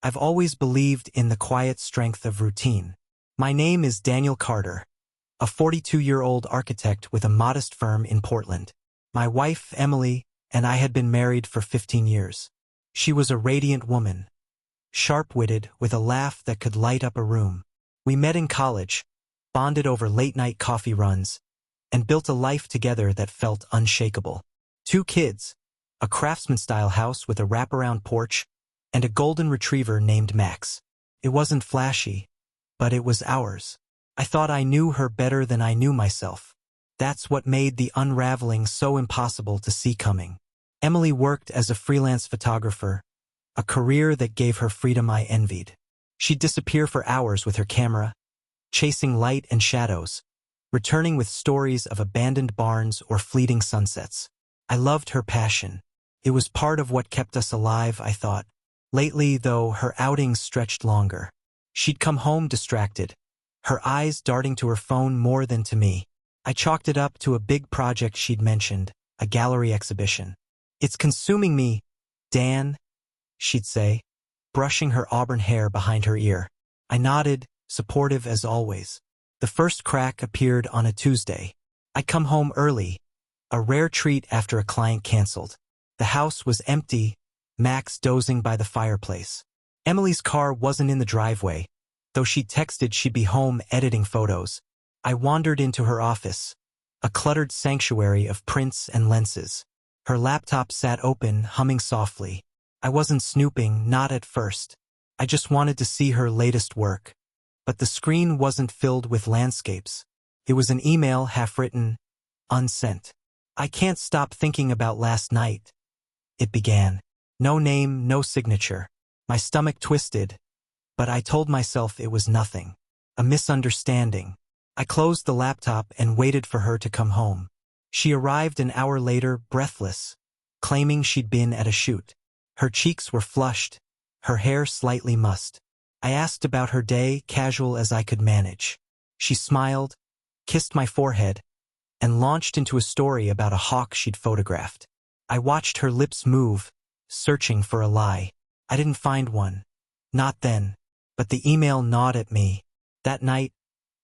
I've always believed in the quiet strength of routine. My name is Daniel Carter, a 42-year-old architect with a modest firm in Portland. My wife, Emily, and I had been married for 15 years. She was a radiant woman, sharp-witted, with a laugh that could light up a room. We met in college, bonded over late-night coffee runs, and built a life together that felt unshakable. 2 kids, a craftsman-style house with a wraparound porch, and a golden retriever named Max. It wasn't flashy, but it was ours. I thought I knew her better than I knew myself. That's what made the unraveling so impossible to see coming. Emily worked as a freelance photographer, a career that gave her freedom I envied. She'd disappear for hours with her camera, chasing light and shadows, returning with stories of abandoned barns or fleeting sunsets. I loved her passion. It was part of what kept us alive, I thought. Lately, though, her outings stretched longer. She'd come home distracted, her eyes darting to her phone more than to me. I chalked it up to a big project she'd mentioned, a gallery exhibition. "It's consuming me, Dan," she'd say, brushing her auburn hair behind her ear. I nodded, supportive as always. The first crack appeared on a Tuesday. I'd come home early, a rare treat after a client canceled. The house was empty, Max dozing by the fireplace. Emily's car wasn't in the driveway, though she texted she'd be home editing photos. I wandered into her office, a cluttered sanctuary of prints and lenses. Her laptop sat open, humming softly. I wasn't snooping, not at first. I just wanted to see her latest work. But the screen wasn't filled with landscapes. It was an email half-written, unsent. "I can't stop thinking about last night," it began. No name, no signature. My stomach twisted, but I told myself it was nothing. A misunderstanding. I closed the laptop and waited for her to come home. She arrived an hour later, breathless, claiming she'd been at a shoot. Her cheeks were flushed, her hair slightly mussed. I asked about her day, casual as I could manage. She smiled, kissed my forehead, and launched into a story about a hawk she'd photographed. I watched her lips move, searching for a lie. I didn't find one. Not then. But the email gnawed at me. That night,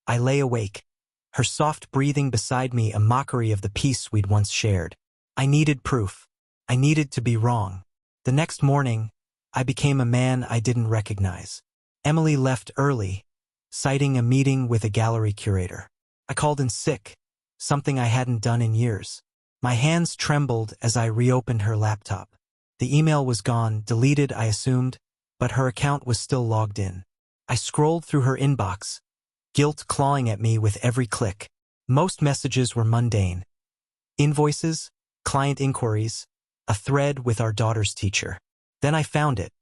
I lay awake, her soft breathing beside me a mockery of the peace we'd once shared. I needed proof. I needed to be wrong. The next morning, I became a man I didn't recognize. Emily left early, citing a meeting with a gallery curator. I called in sick, something I hadn't done in years. My hands trembled as I reopened her laptop. The email was gone, deleted, I assumed, but her account was still logged in. I scrolled through her inbox, guilt clawing at me with every click. Most messages were mundane. Invoices, client inquiries, a thread with our daughter's teacher. Then I found it.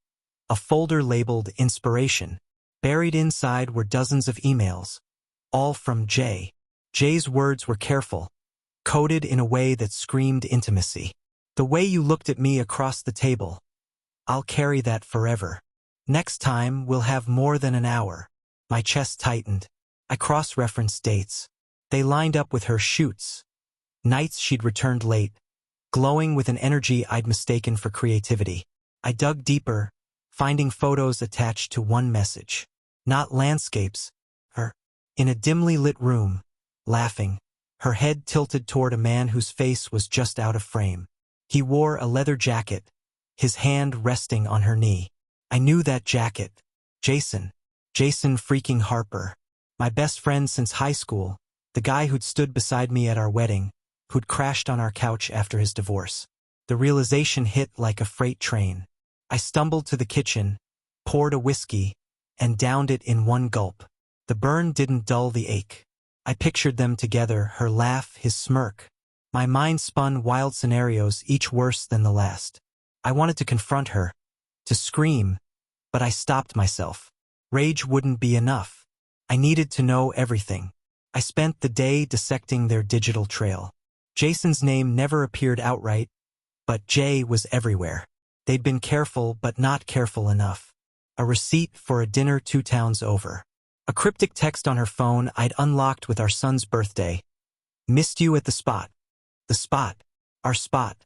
A folder labeled Inspiration. Buried inside were dozens of emails, all from Jay. Jay's words were careful, coded in a way that screamed intimacy. "The way you looked at me across the table. I'll carry that forever. Next time, we'll have more than an hour." My chest tightened. I cross-referenced dates. They lined up with her shoots. Nights she'd returned late, glowing with an energy I'd mistaken for creativity. I dug deeper, finding photos attached to one message. Not landscapes. Her. In a dimly lit room, laughing, her head tilted toward a man whose face was just out of frame. He wore a leather jacket, his hand resting on her knee. I knew that jacket. Jason freaking Harper. My best friend since high school, the guy who'd stood beside me at our wedding, who'd crashed on our couch after his divorce. The realization hit like a freight train. I stumbled to the kitchen, poured a whiskey, and downed it in one gulp. The burn didn't dull the ache. I pictured them together, her laugh, his smirk. My mind spun wild scenarios, each worse than the last. I wanted to confront her, to scream, but I stopped myself. Rage wouldn't be enough. I needed to know everything. I spent the day dissecting their digital trail. Jason's name never appeared outright, but Jay was everywhere. They'd been careful, but not careful enough. A receipt for a dinner 2 towns over. A cryptic text on her phone I'd unlocked with our son's birthday. "Missed you at the spot." The spot. Our spot.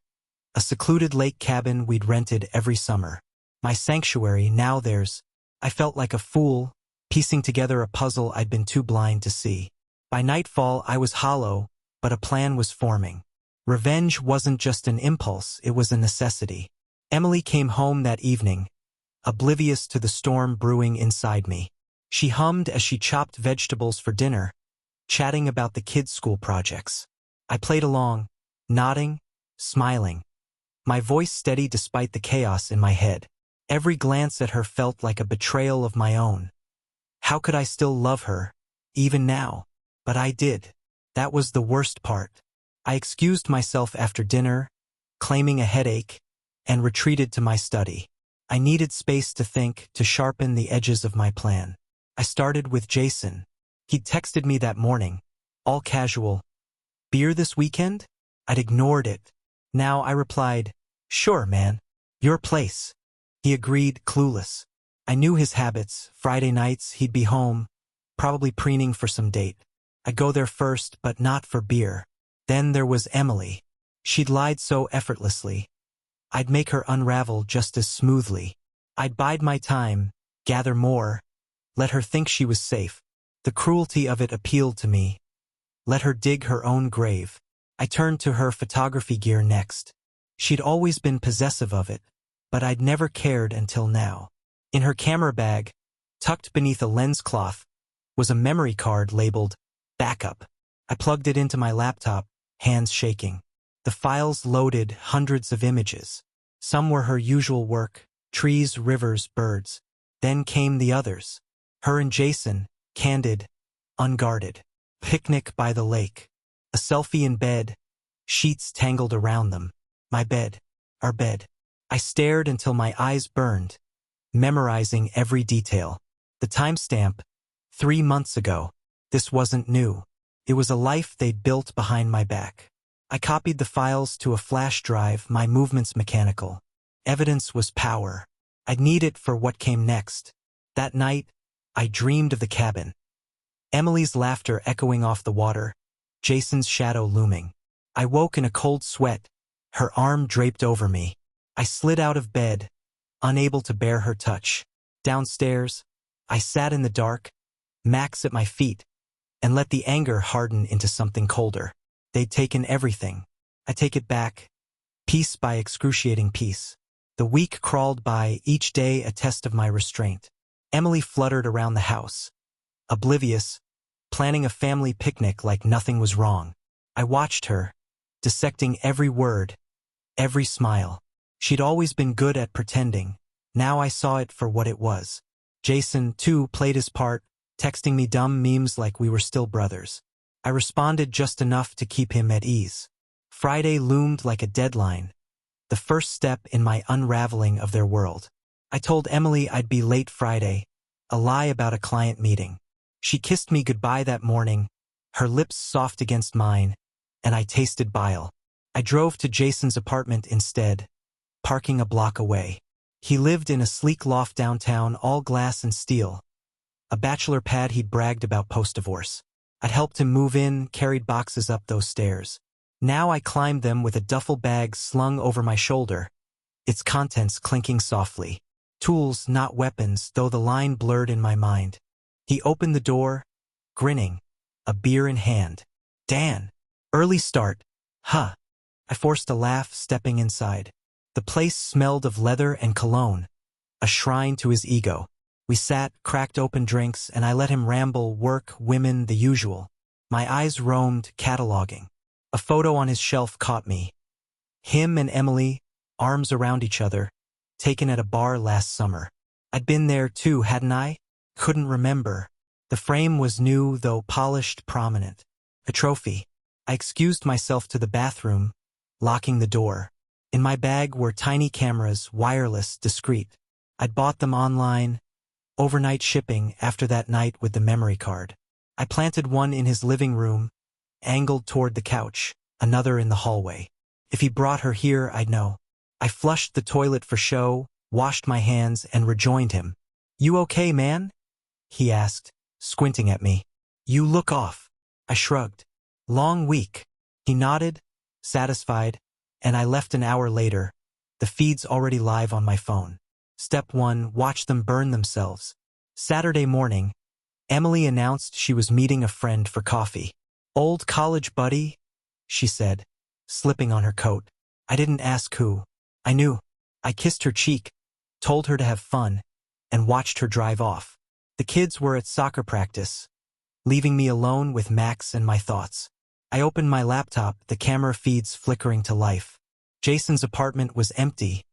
A secluded lake cabin we'd rented every summer. My sanctuary, now theirs. I felt like a fool, piecing together a puzzle I'd been too blind to see. By nightfall, I was hollow, but a plan was forming. Revenge wasn't just an impulse, it was a necessity. Emily came home that evening, oblivious to the storm brewing inside me. She hummed as she chopped vegetables for dinner, chatting about the kids' school projects. I played along, nodding, smiling, my voice steady despite the chaos in my head. Every glance at her felt like a betrayal of my own. How could I still love her, even now? But I did. That was the worst part. I excused myself after dinner, claiming a headache, and retreated to my study. I needed space to think, to sharpen the edges of my plan. I started with Jason. He'd texted me that morning, all casual. Beer this weekend? I'd ignored it. Now I replied, sure, man. Your place. He agreed, clueless. I knew his habits. Friday nights, he'd be home, probably preening for some date. I'd go there first, but not for beer. Then there was Emily. She'd lied so effortlessly. I'd make her unravel just as smoothly. I'd bide my time, gather more, let her think she was safe. The cruelty of it appealed to me. Let her dig her own grave. I turned to her photography gear next. She'd always been possessive of it, but I'd never cared until now. In her camera bag, tucked beneath a lens cloth, was a memory card labeled backup. I plugged it into my laptop, hands shaking. The files loaded hundreds of images. Some were her usual work, trees, rivers, birds. Then came the others. Her and Jason, candid, unguarded. Picnic by the lake. A selfie in bed, sheets tangled around them. My bed, our bed. I stared until my eyes burned, memorizing every detail. The timestamp, 3 months ago. This wasn't new. It was a life they'd built behind my back. I copied the files to a flash drive, my movements mechanical. Evidence was power. I'd need it for what came next. That night, I dreamed of the cabin. Emily's laughter echoing off the water, Jason's shadow looming. I woke in a cold sweat, her arm draped over me. I slid out of bed, unable to bear her touch. Downstairs, I sat in the dark, Max at my feet, and let the anger harden into something colder. They'd taken everything. I take it back, piece by excruciating piece. The week crawled by, each day a test of my restraint. Emily fluttered around the house, oblivious, planning a family picnic like nothing was wrong. I watched her, dissecting every word, every smile. She'd always been good at pretending. Now I saw it for what it was. Jason, too, played his part, texting me dumb memes like we were still brothers. I responded just enough to keep him at ease. Friday loomed like a deadline, the first step in my unraveling of their world. I told Emily I'd be late Friday, a lie about a client meeting. She kissed me goodbye that morning, her lips soft against mine, and I tasted bile. I drove to Jason's apartment instead, parking a block away. He lived in a sleek loft downtown, all glass and steel, a bachelor pad he'd bragged about post-divorce. I'd helped him move in, carried boxes up those stairs. Now I climbed them with a duffel bag slung over my shoulder, its contents clinking softly. Tools, not weapons, though the line blurred in my mind. He opened the door, grinning, a beer in hand. Dan. Early start. Huh. I forced a laugh, stepping inside. The place smelled of leather and cologne, a shrine to his ego. We sat, cracked open drinks, and I let him ramble, work, women, the usual. My eyes roamed, cataloging. A photo on his shelf caught me. Him and Emily, arms around each other, taken at a bar last summer. I'd been there too, hadn't I? Couldn't remember. The frame was new, though polished, prominent. A trophy. I excused myself to the bathroom, locking the door. In my bag were tiny cameras, wireless, discreet. I'd bought them online, overnight shipping after that night with the memory card. I planted one in his living room, angled toward the couch, another in the hallway. If he brought her here, I'd know. I flushed the toilet for show, washed my hands, and rejoined him. "You okay, man?" he asked, squinting at me. "You look off." I shrugged. "Long week." He nodded, satisfied, and I left an hour later, the feeds already live on my phone. Step 1. Watch them burn themselves. Saturday morning, Emily announced she was meeting a friend for coffee. "Old college buddy?" she said, slipping on her coat. I didn't ask who. I knew. I kissed her cheek, told her to have fun, and watched her drive off. The kids were at soccer practice, leaving me alone with Max and my thoughts. I opened my laptop, the camera feeds flickering to life. Jason's apartment was empty,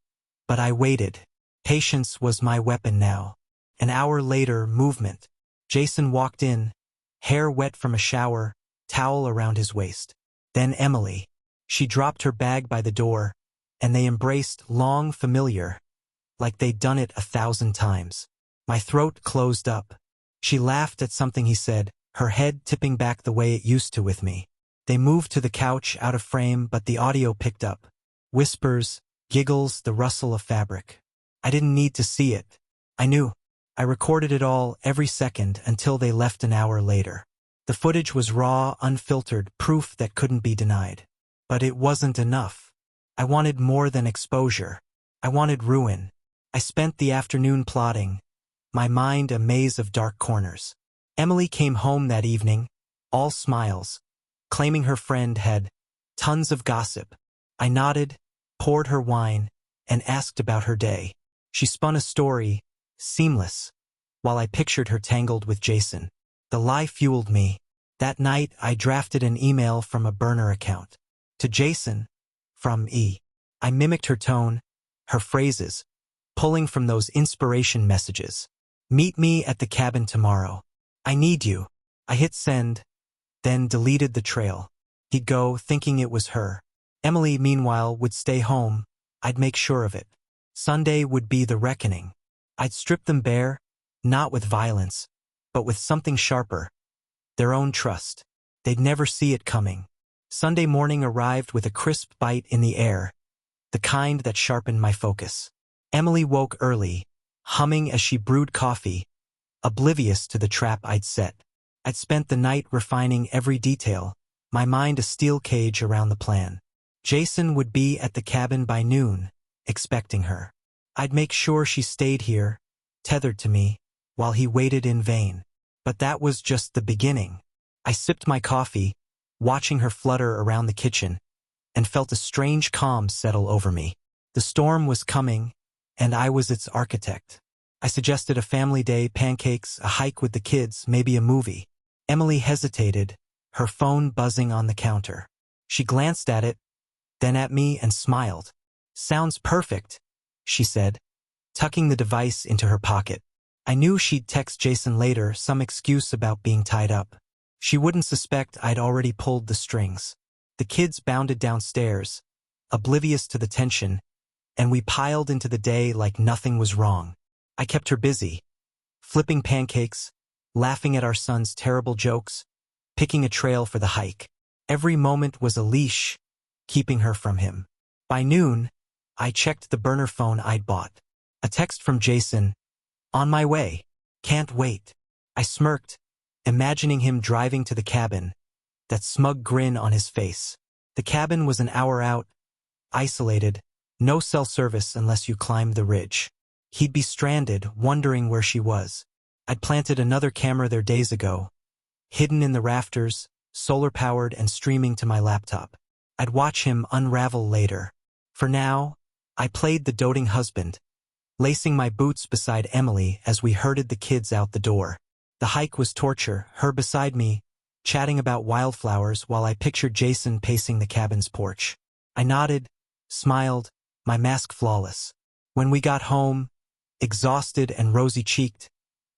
but I waited. Patience was my weapon now. An hour later, movement. Jason walked in, hair wet from a shower, towel around his waist. Then Emily. She dropped her bag by the door, and they embraced, long, familiar, like they'd done it 1,000 times. My throat closed up. She laughed at something he said, her head tipping back the way it used to with me. They moved to the couch, out of frame, but the audio picked up. Whispers, giggles, the rustle of fabric. I didn't need to see it. I knew. I recorded it all, every second, until they left an hour later. The footage was raw, unfiltered, proof that couldn't be denied. But it wasn't enough. I wanted more than exposure. I wanted ruin. I spent the afternoon plotting, my mind a maze of dark corners. Emily came home that evening, all smiles, claiming her friend had tons of gossip. I nodded, poured her wine, and asked about her day. She spun a story, seamless, while I pictured her tangled with Jason. The lie fueled me. That night, I drafted an email from a burner account. To Jason, from E. I mimicked her tone, her phrases, pulling from those inspiration messages. "Meet me at the cabin tomorrow. I need you." I hit send, then deleted the trail. He'd go, thinking it was her. Emily, meanwhile, would stay home. I'd make sure of it. Sunday would be the reckoning. I'd strip them bare, not with violence, but with something sharper. Their own trust. They'd never see it coming. Sunday morning arrived with a crisp bite in the air, the kind that sharpened my focus. Emily woke early, humming as she brewed coffee, oblivious to the trap I'd set. I'd spent the night refining every detail, my mind a steel cage around the plan. Jason would be at the cabin by noon, expecting her. I'd make sure she stayed here, tethered to me, while he waited in vain. But that was just the beginning. I sipped my coffee, watching her flutter around the kitchen, and felt a strange calm settle over me. The storm was coming, and I was its architect. I suggested a family day, pancakes, a hike with the kids, maybe a movie. Emily hesitated, her phone buzzing on the counter. She glanced at it, then at me and smiled. "Sounds perfect," she said, tucking the device into her pocket. I knew she'd text Jason later, some excuse about being tied up. She wouldn't suspect I'd already pulled the strings. The kids bounded downstairs, oblivious to the tension, and we piled into the day like nothing was wrong. I kept her busy, flipping pancakes, laughing at our son's terrible jokes, picking a trail for the hike. Every moment was a leash, keeping her from him. By noon, I checked the burner phone I'd bought. A text from Jason, "On my way. Can't wait." I smirked, imagining him driving to the cabin, that smug grin on his face. The cabin was an hour out, isolated, no cell service unless you climbed the ridge. He'd be stranded, wondering where she was. I'd planted another camera there days ago, hidden in the rafters, solar-powered and streaming to my laptop. I'd watch him unravel later. For now, I played the doting husband, lacing my boots beside Emily as we herded the kids out the door. The hike was torture, her beside me, chatting about wildflowers while I pictured Jason pacing the cabin's porch. I nodded, smiled, my mask flawless. When we got home, exhausted and rosy-cheeked,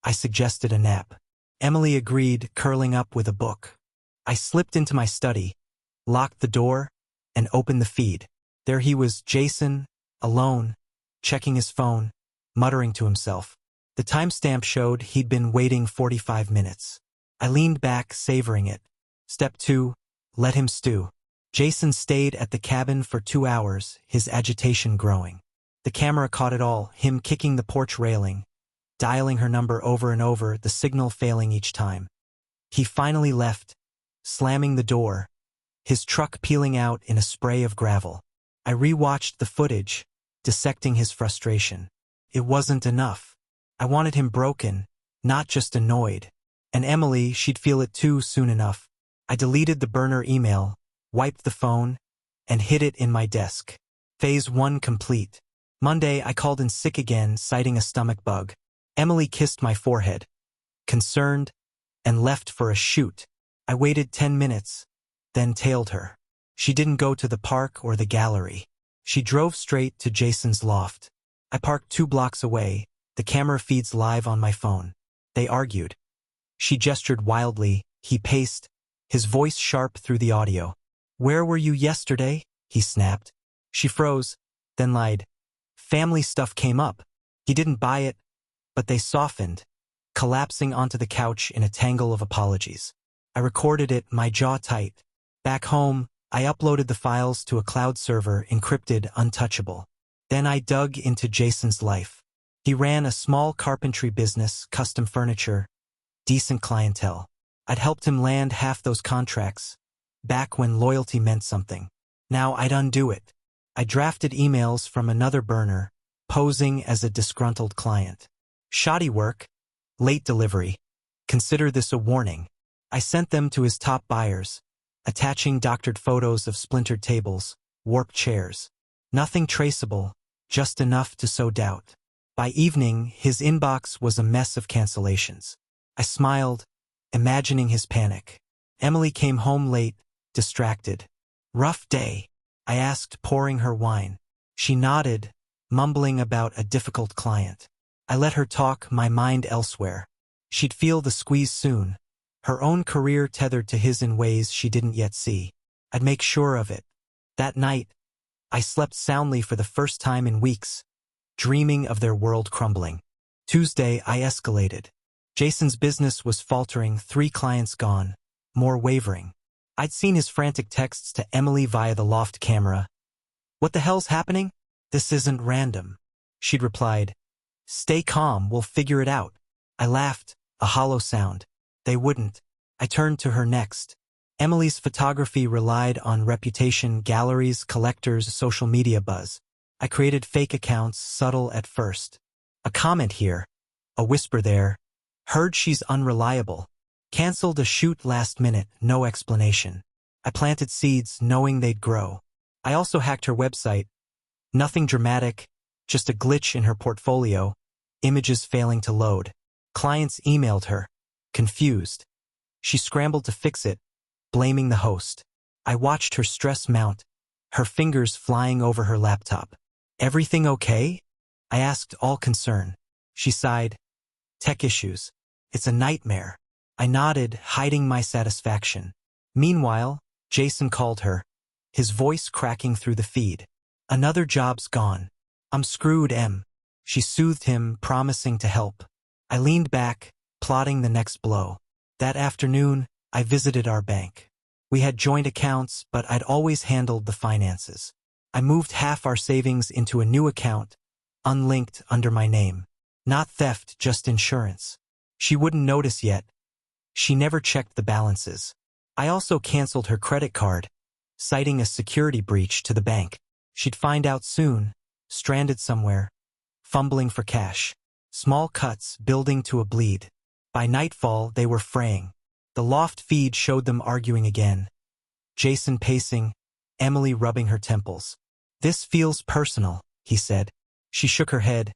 I suggested a nap. Emily agreed, curling up with a book. I slipped into my study, locked the door, and opened the feed. There he was, Jason, alone, checking his phone, muttering to himself. The timestamp showed he'd been waiting 45 minutes. I leaned back, savoring it. Step 2, let him stew. Jason stayed at the cabin for 2 hours, his agitation growing. The camera caught it all, him kicking the porch railing, dialing her number over and over, the signal failing each time. He finally left, slamming the door, his truck peeling out in a spray of gravel. I rewatched the footage, dissecting his frustration. it wasn't enough. I wanted him broken, not just annoyed. And Emily, she'd feel it too soon enough. I deleted the burner email, wiped the phone, and hid it in my desk. Phase 1 complete. Monday, I called in sick again, citing a stomach bug. Emily kissed my forehead, concerned, and left for a shoot. I waited 10 minutes, then tailed her. She didn't go to the park or the gallery. She drove straight to Jason's loft. I parked 2 blocks away, the camera feeds live on my phone. They argued. She gestured wildly, he paced, his voice sharp through the audio. "Where were you yesterday?" he snapped. She froze, then lied. "Family stuff came up." He didn't buy it, but they softened, collapsing onto the couch in a tangle of apologies. I recorded it, my jaw tight. Back home, I uploaded the files to a cloud server, encrypted, untouchable. Then I dug into Jason's life. He ran a small carpentry business, custom furniture, decent clientele. I'd helped him land half those contracts, back when loyalty meant something. Now I'd undo it. I drafted emails from another burner, posing as a disgruntled client. "Shoddy work, late delivery. Consider this a warning." I sent them to his top buyers, attaching doctored photos of splintered tables, warped chairs. Nothing traceable, just enough to sow doubt. By evening, his inbox was a mess of cancellations. I smiled, imagining his panic. Emily came home late, distracted. "Rough day?" I asked, pouring her wine. She nodded, mumbling about a difficult client. I let her talk, my mind elsewhere. She'd feel the squeeze soon, her own career tethered to his in ways she didn't yet see. I'd make sure of it. That night, I slept soundly for the first time in weeks, dreaming of their world crumbling. Tuesday, I escalated. Jason's business was faltering, 3 clients gone, more wavering. I'd seen his frantic texts to Emily via the loft camera. "What the hell's happening?" "This isn't random," she'd replied. "Stay calm, we'll figure it out." I laughed, a hollow sound. They wouldn't. I turned to her next. Emily's photography relied on reputation, galleries, collectors, social media buzz. I created fake accounts, subtle at first. A comment here, a whisper there. Heard she's unreliable. Cancelled a shoot last minute, no explanation. I planted seeds, knowing they'd grow. I also hacked her website. Nothing dramatic, just a glitch in her portfolio, images failing to load. Clients emailed her, confused. She scrambled to fix it, blaming the host. I watched her stress mount, her fingers flying over her laptop. "Everything okay?" I asked, all concern. She sighed. "Tech issues. It's a nightmare." I nodded, hiding my satisfaction. Meanwhile, Jason called her, his voice cracking through the feed. "Another job's gone. I'm screwed, Em." She soothed him, promising to help. I leaned back, plotting the next blow. That afternoon, I visited our bank. We had joint accounts, but I'd always handled the finances. I moved half our savings into a new account, unlinked under my name. Not theft, just insurance. She wouldn't notice yet. She never checked the balances. I also canceled her credit card, citing a security breach to the bank. She'd find out soon, stranded somewhere, fumbling for cash. Small cuts building to a bleed. By nightfall, they were fraying. The loft feed showed them arguing again. Jason pacing, Emily rubbing her temples. "This feels personal," he said. She shook her head.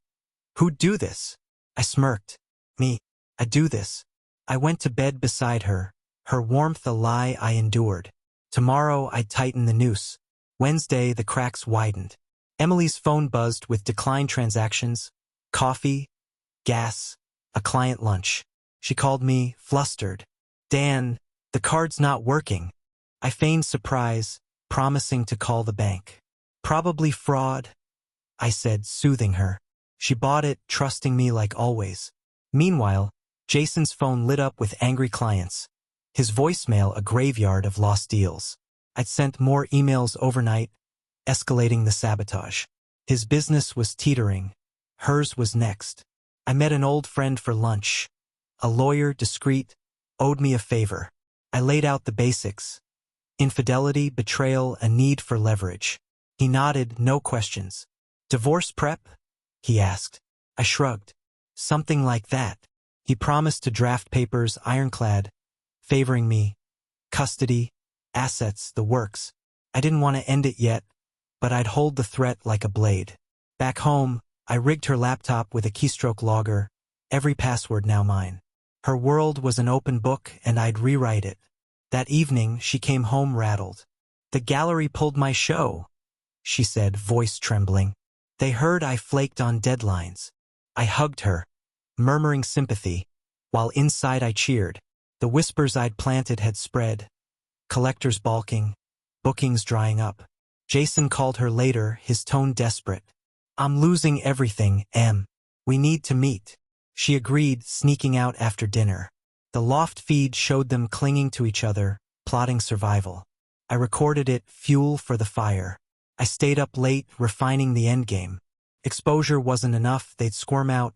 "Who'd do this?" I smirked. "Me. I do this." I went to bed beside her, her warmth a lie I endured. Tomorrow I'd tighten the noose. Wednesday the cracks widened. Emily's phone buzzed with declined transactions, coffee, gas, a client lunch. She called me, flustered. "Dan, the card's not working." I feigned surprise, promising to call the bank. "Probably fraud," I said, soothing her. She bought it, trusting me like always. Meanwhile, Jason's phone lit up with angry clients. His voicemail a graveyard of lost deals. I'd sent more emails overnight, escalating the sabotage. His business was teetering. Hers was next. I met an old friend for lunch. A lawyer, discreet, owed me a favor. I laid out the basics. Infidelity, betrayal, a need for leverage. He nodded, no questions. "Divorce prep?" he asked. I shrugged. Something like that. He promised to draft papers ironclad, favoring me, custody, assets, the works. I didn't want to end it yet, but I'd hold the threat like a blade. Back home, I rigged her laptop with a keystroke logger, every password now mine. Her world was an open book and I'd rewrite it. That evening, she came home rattled. "The gallery pulled my show," she said, voice trembling. "They heard I flaked on deadlines." I hugged her, murmuring sympathy, while inside I cheered. The whispers I'd planted had spread. Collectors balking, bookings drying up. Jason called her later, his tone desperate. "I'm losing everything, Em. We need to meet." She agreed, sneaking out after dinner. The loft feed showed them clinging to each other, plotting survival. I recorded it, fuel for the fire. I stayed up late, refining the endgame. Exposure wasn't enough, they'd squirm out,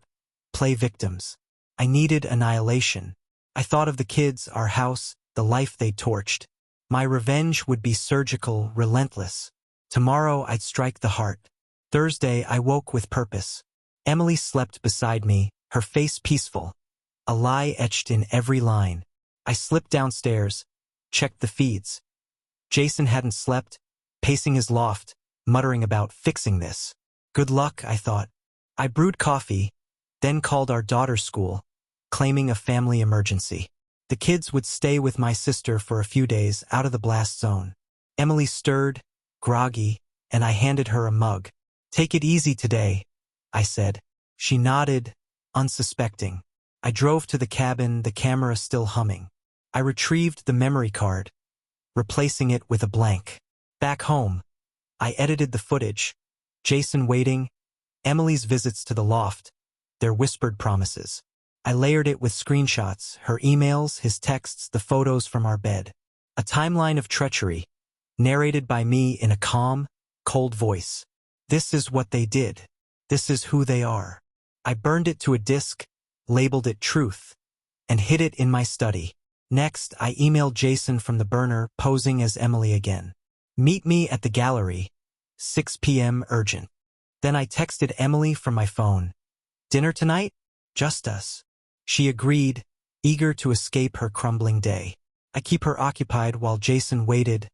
play victims. I needed annihilation. I thought of the kids, our house, the life they'd torched. My revenge would be surgical, relentless. Tomorrow I'd strike the heart. Thursday I woke with purpose. Emily slept beside me, her face peaceful, a lie etched in every line. I slipped downstairs, checked the feeds. Jason hadn't slept, pacing his loft, muttering about fixing this. Good luck, I thought. I brewed coffee, then called our daughter's school, claiming a family emergency. The kids would stay with my sister for a few days out of the blast zone. Emily stirred, groggy, and I handed her a mug. "Take it easy today," I said. She nodded, unsuspecting. I drove to the cabin, the camera still humming. I retrieved the memory card, replacing it with a blank. Back home, I edited the footage. Jason waiting, Emily's visits to the loft, their whispered promises. I layered it with screenshots, her emails, his texts, the photos from our bed. A timeline of treachery, narrated by me in a calm, cold voice. This is what they did. This is who they are. I burned it to a disk, labeled it Truth, and hid it in my study. Next, I emailed Jason from the burner, posing as Emily again. "Meet me at the gallery, 6 p.m. urgent." Then I texted Emily from my phone. "Dinner tonight? Just us." She agreed, eager to escape her crumbling day. I keep her occupied while Jason waited,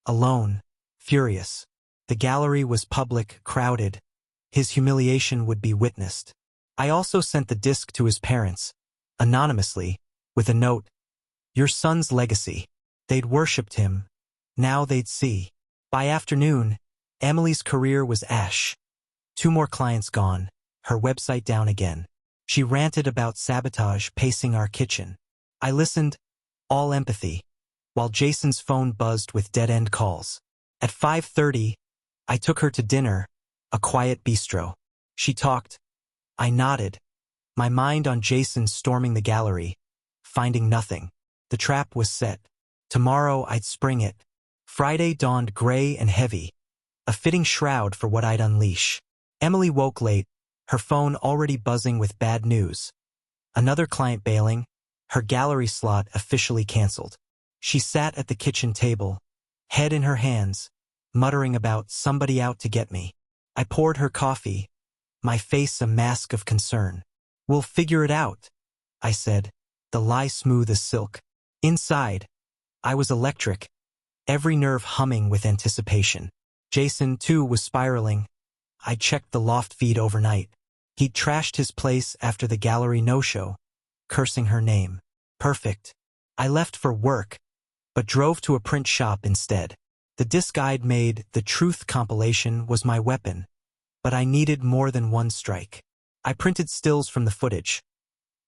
alone, furious. The gallery was public, crowded. His humiliation would be witnessed. I also sent the disc to his parents, anonymously, with a note. "Your son's legacy." They'd worshipped him. Now they'd see. By afternoon, Emily's career was ash. 2 more clients gone, her website down again. She ranted about sabotage pacing our kitchen. I listened, all empathy, while Jason's phone buzzed with dead-end calls. At 5:30, I took her to dinner, a quiet bistro. She talked. I nodded, my mind on Jason storming the gallery, finding nothing. The trap was set. Tomorrow I'd spring it. Friday dawned gray and heavy, a fitting shroud for what I'd unleash. Emily woke late, her phone already buzzing with bad news. Another client bailing, her gallery slot officially canceled. She sat at the kitchen table, head in her hands, muttering about somebody out to get me. I poured her coffee, my face a mask of concern. "We'll figure it out," I said, the lie smooth as silk. Inside, I was electric, every nerve humming with anticipation. Jason, too, was spiraling. I checked the loft feed overnight. He'd trashed his place after the gallery no-show, cursing her name. Perfect. I left for work, but drove to a print shop instead. The disc I'd made, the Truth compilation, was my weapon, but I needed more than one strike. I printed stills from the footage.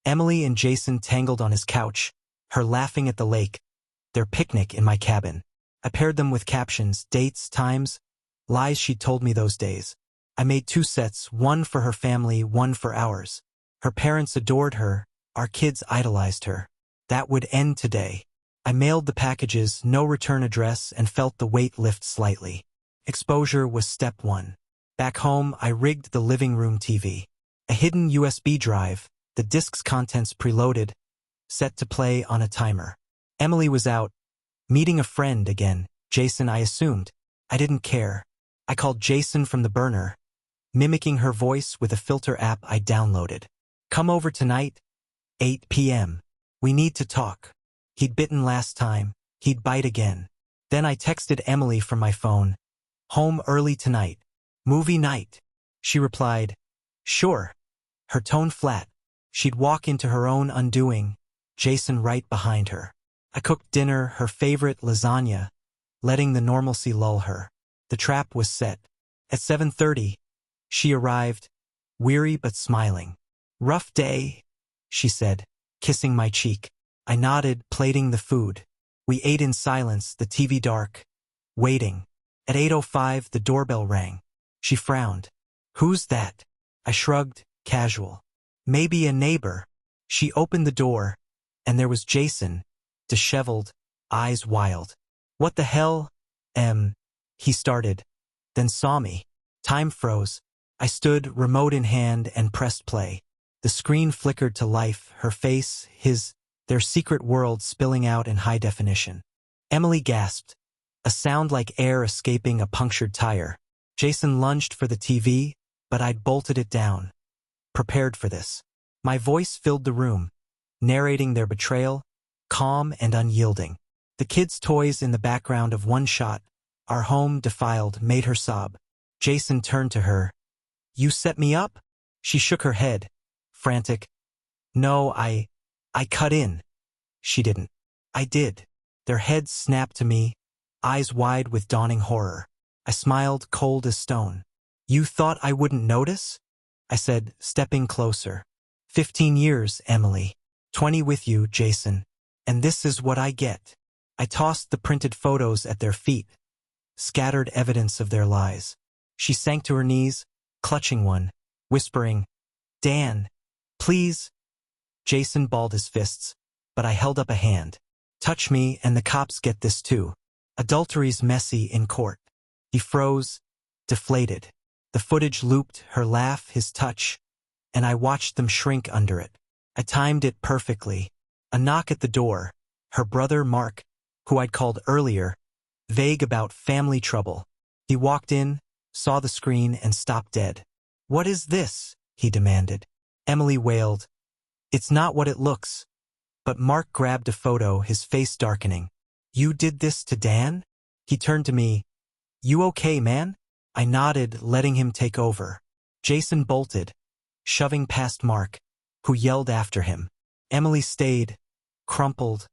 Emily and Jason tangled on his couch, her laughing at the lake, their picnic in my cabin. I paired them with captions, dates, times, lies she'd told me those days. I made 2 sets, one for her family, one for ours. Her parents adored her, our kids idolized her. That would end today. I mailed the packages, no return address, and felt the weight lift slightly. Exposure was step 1. Back home, I rigged the living room TV. A hidden USB drive, the disc's contents preloaded, set to play on a timer. Emily was out, meeting a friend again. Jason, I assumed. I didn't care. I called Jason from the burner. mimicking her voice with a filter app I downloaded. "Come over tonight, 8 p.m. We need to talk." He'd bitten last time, he'd bite again. Then I texted Emily from my phone. "Home early tonight. Movie night." She replied, "Sure." Her tone flat. She'd walk into her own undoing, Jason right behind her. I cooked dinner, her favorite lasagna, letting the normalcy lull her. The trap was set. At 7:30, she arrived, weary but smiling. "Rough day," she said, kissing my cheek. I nodded, plating the food. We ate in silence, the TV dark, waiting. At 8:05, the doorbell rang. She frowned. "Who's that?" I shrugged, casual. "Maybe a neighbor." She opened the door, and there was Jason, disheveled, eyes wild. "What the hell?" He started, then saw me. Time froze. I stood, remote in hand, and pressed play. The screen flickered to life, her face, their secret world spilling out in high definition. Emily gasped, a sound like air escaping a punctured tire. Jason lunged for the TV, but I'd bolted it down. Prepared for this. My voice filled the room, narrating their betrayal, calm and unyielding. The kids' toys in the background of one shot, our home defiled, made her sob. Jason turned to her. "You set me up?" She shook her head, frantic. "No, I cut in." She didn't. I did. Their heads snapped to me, eyes wide with dawning horror. I smiled, cold as stone. "You thought I wouldn't notice?" I said, stepping closer. 15 years, Emily. 20 with you, Jason. And this is what I get. I tossed the printed photos at their feet, scattered evidence of their lies. She sank to her knees, clutching one, whispering, "Dan, please." Jason balled his fists, but I held up a hand. "Touch me and the cops get this too. Adultery's messy in court." He froze, deflated. The footage looped, her laugh, his touch, and I watched them shrink under it. I timed it perfectly. A knock at the door. Her brother, Mark, who I'd called earlier, vague about family trouble. He walked in, saw the screen, and stopped dead. "What is this?" he demanded. Emily wailed. "It's not what it looks." But Mark grabbed a photo, his face darkening. "You did this to Dan?" He turned to me. "You okay, man?" I nodded, letting him take over. Jason bolted, shoving past Mark, who yelled after him. Emily stayed, crumpled,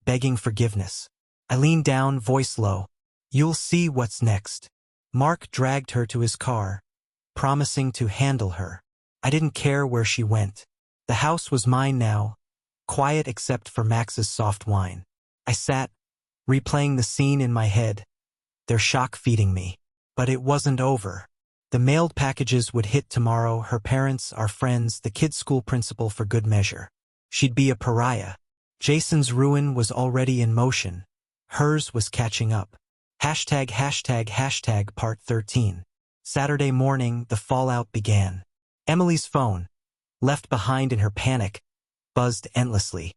begging forgiveness. I leaned down, voice low. "You'll see what's next." Mark dragged her to his car, promising to handle her. I didn't care where she went. The house was mine now, quiet except for Max's soft whine. I sat, replaying the scene in my head, their shock feeding me. But it wasn't over. The mailed packages would hit tomorrow, her parents, our friends, the kids' school principal for good measure. She'd be a pariah. Jason's ruin was already in motion. Hers was catching up. #### part 13. Saturday morning, the fallout began. Emily's phone, left behind in her panic, buzzed endlessly.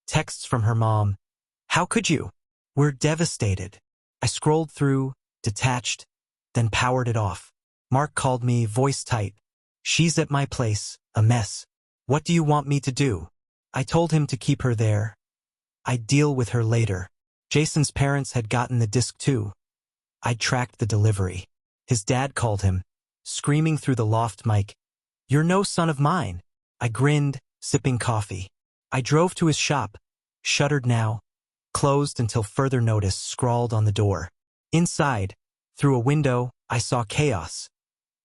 Texts from her mom. "How could you? We're devastated." I scrolled through, detached, then powered it off. Mark called me, voice tight. "She's at my place, a mess. What do you want me to do?" I told him to keep her there. I'd deal with her later. Jason's parents had gotten the disc too. I'd tracked the delivery. His dad called him, screaming through the loft mic, "You're no son of mine." I grinned, sipping coffee. I drove to his shop, shuttered now, closed until further notice, scrawled on the door. Inside, through a window, I saw chaos.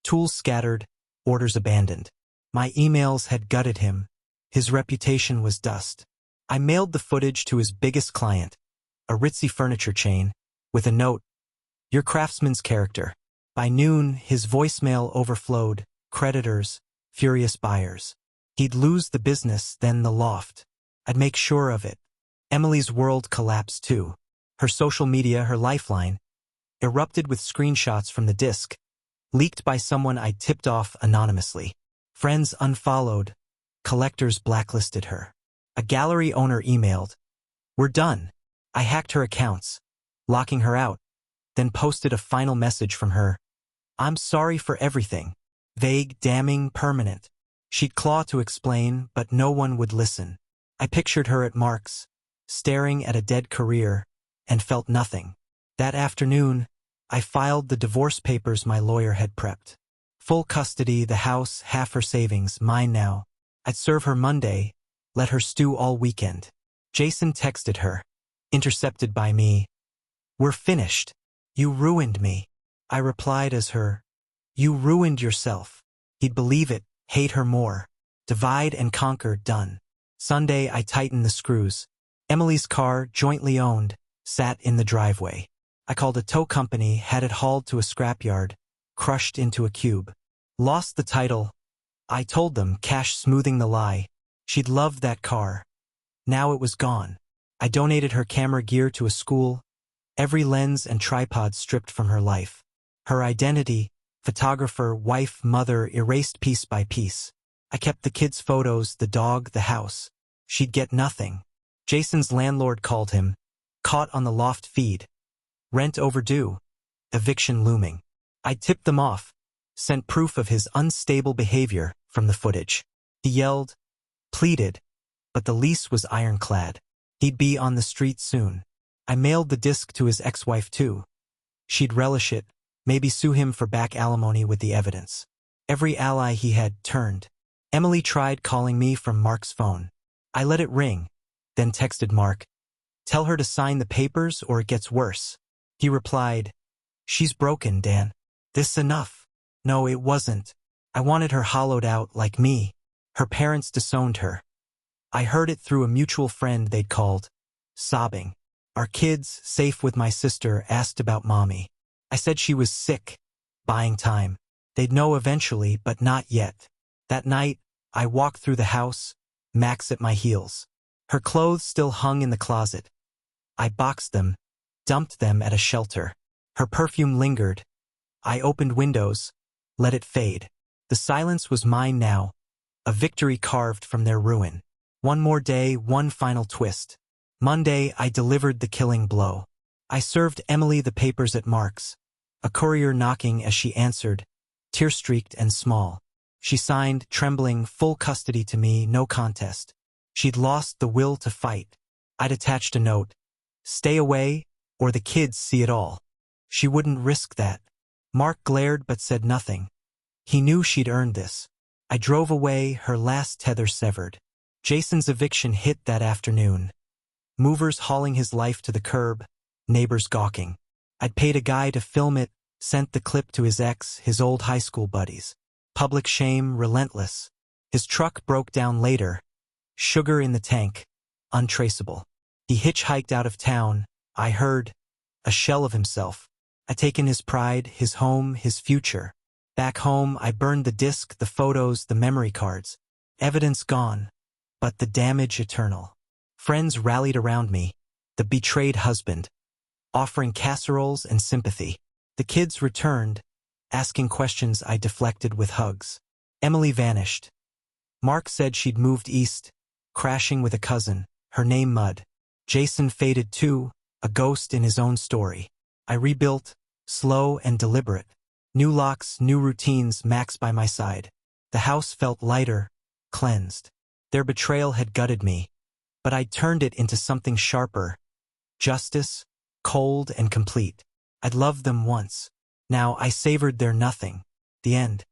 Tools scattered, orders abandoned. My emails had gutted him. His reputation was dust. I mailed the footage to his biggest client, a ritzy furniture chain, with a note, "Your craftsman's character." By noon, his voicemail overflowed, creditors, furious buyers. He'd lose the business, then the loft. I'd make sure of it. Emily's world collapsed too. Her social media, her lifeline, erupted with screenshots from the disc, leaked by someone I tipped off anonymously. Friends unfollowed, collectors blacklisted her. A gallery owner emailed, "We're done." I hacked her accounts, locking her out, then posted a final message from her, "I'm sorry for everything. Vague, damning, permanent. She'd claw to explain, but no one would listen. I pictured her at Mark's, staring at a dead career, and felt nothing. That afternoon, I filed the divorce papers my lawyer had prepped. Full custody, the house, half her savings, mine now. I'd serve her Monday, let her stew all weekend. Jason texted her, intercepted by me. "We're finished. You ruined me." I replied as her, "You ruined yourself." He'd believe it, hate her more. Divide and conquer, done. Sunday, I tightened the screws. Emily's car, jointly owned, sat in the driveway. I called a tow company, had it hauled to a scrapyard, crushed into a cube. Lost the title. I told them, cash smoothing the lie. She'd loved that car. Now it was gone. I donated her camera gear to a school, every lens and tripod stripped from her life. Her identity, photographer, wife, mother, erased piece by piece. I kept the kids' photos, the dog, the house. She'd get nothing. Jason's landlord called him, caught on the loft feed. Rent overdue. Eviction looming. I tipped them off, sent proof of his unstable behavior from the footage. He yelled, pleaded, but the lease was ironclad. He'd be on the street soon. I mailed the disc to his ex-wife too. She'd relish it, maybe sue him for back alimony with the evidence. Every ally he had turned. Emily tried calling me from Mark's phone. I let it ring, then texted Mark, "Tell her to sign the papers or it gets worse." He replied, "She's broken, Dan. This enough." No, it wasn't. I wanted her hollowed out like me. Her parents disowned her. I heard it through a mutual friend they'd called, sobbing. Our kids, safe with my sister, asked about Mommy. I said she was sick, buying time. They'd know eventually, but not yet. That night, I walked through the house, Max at my heels. Her clothes still hung in the closet. I boxed them, dumped them at a shelter. Her perfume lingered. I opened windows, let it fade. The silence was mine now, a victory carved from their ruin. One more day, one final twist. Monday, I delivered the killing blow. I served Emily the papers at Mark's, a courier knocking as she answered, tear-streaked and small. She signed, trembling, full custody to me, no contest. She'd lost the will to fight. I'd attached a note, "Stay away, or the kids see it all." She wouldn't risk that. Mark glared but said nothing. He knew she'd earned this. I drove away, her last tether severed. Jason's eviction hit that afternoon. Movers hauling his life to the curb, neighbors gawking. I'd paid a guy to film it, sent the clip to his ex, his old high school buddies. Public shame, relentless. His truck broke down later. Sugar in the tank, untraceable. He hitchhiked out of town, I heard, a shell of himself. I'd taken his pride, his home, his future. Back home, I burned the disc, the photos, the memory cards. Evidence gone, but the damage eternal. Friends rallied around me, the betrayed husband, offering casseroles and sympathy. The kids returned, asking questions I deflected with hugs. Emily vanished. Mark said she'd moved east, crashing with a cousin, her name Mud. Jason faded too, a ghost in his own story. I rebuilt, slow and deliberate. New locks, new routines, Max by my side. The house felt lighter, cleansed. Their betrayal had gutted me, but I'd turned it into something sharper. Justice, cold and complete. I'd loved them once. Now I savored their nothing. The end.